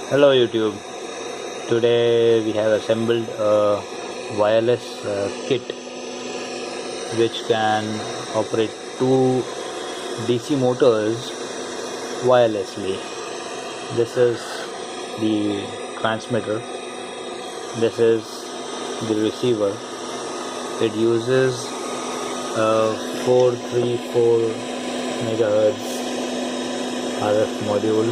Hello YouTube. Today we have assembled a wireless kit which can operate two DC motors wirelessly. This is the transmitter. This is the receiver. It uses a 434 megahertz RF module.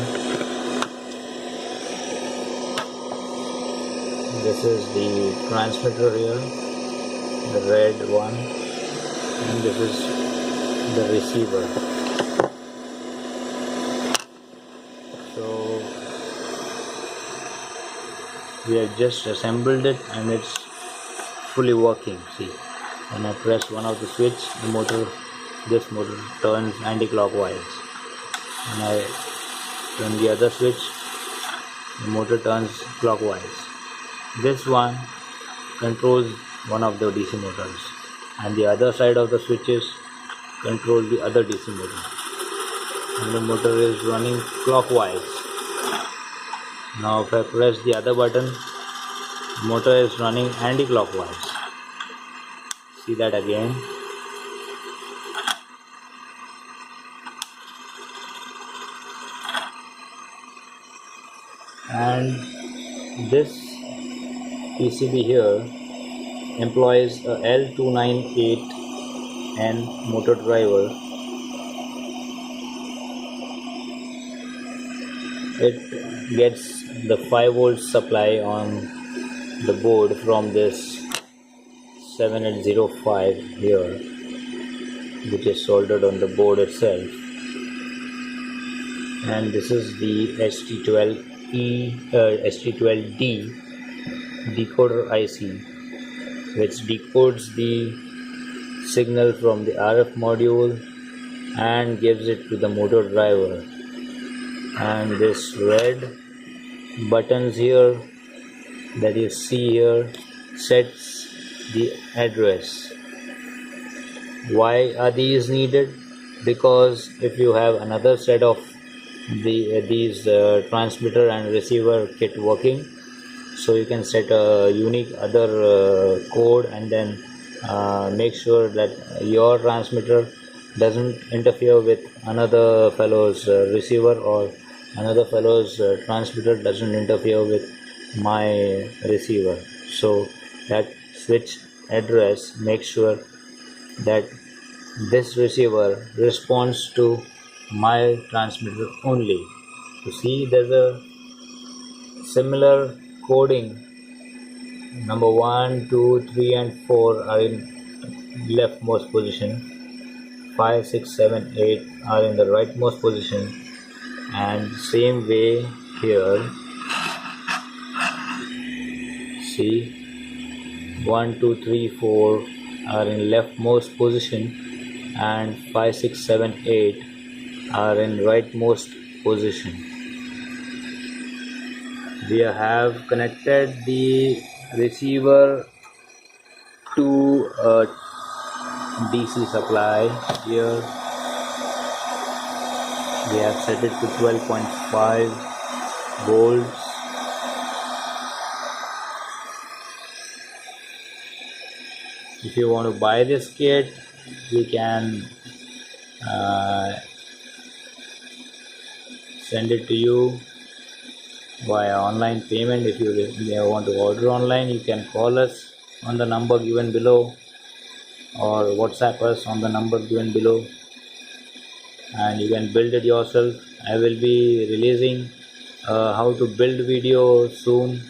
This is the transmitter here, the red one, and this is the receiver. So we have just assembled it and it's fully working. See, when I press one of the switch, this motor turns anti-clockwise. When I turn the other switch, the motor turns clockwise. This one controls one of the DC motors, and the other side of the switches control the other DC motor, and the motor is running clockwise. Now if I press the other button, the motor is running anti-clockwise. See that again. And this PCB here employs a L298N motor driver. It gets the 5-volt supply on the board from this 7805 here, which is soldered on the board itself. And this is the ST12D decoder IC, which decodes the signal from the RF module and gives it to the motor driver. And this red buttons here that you see here sets the address. Why are these needed? Because if you have another set of these transmitter and receiver kit working, so you can set a unique other code and then make sure that your transmitter doesn't interfere with another fellow's receiver, or another fellow's transmitter doesn't interfere with my receiver. So that switch address makes sure that this receiver responds to my transmitter only. You see, there's a similar coding. Number 1, 2, 3 and 4 are in leftmost position, 5, 6, 7, 8 are in the rightmost position, and same way here. See, 1, 2, 3, 4 are in leftmost position, and 5, 6, 7, 8 are in rightmost position. We have connected the receiver to a DC supply here. We have set it to 12.5 volts. If you want to buy this kit, we can send it to you via online payment. If you want to order online, you can call us on the number given below, or WhatsApp us on the number given below, and you can build it yourself. I will be releasing how to build video soon.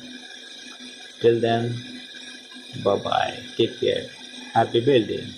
Till then, bye bye, take care, happy building.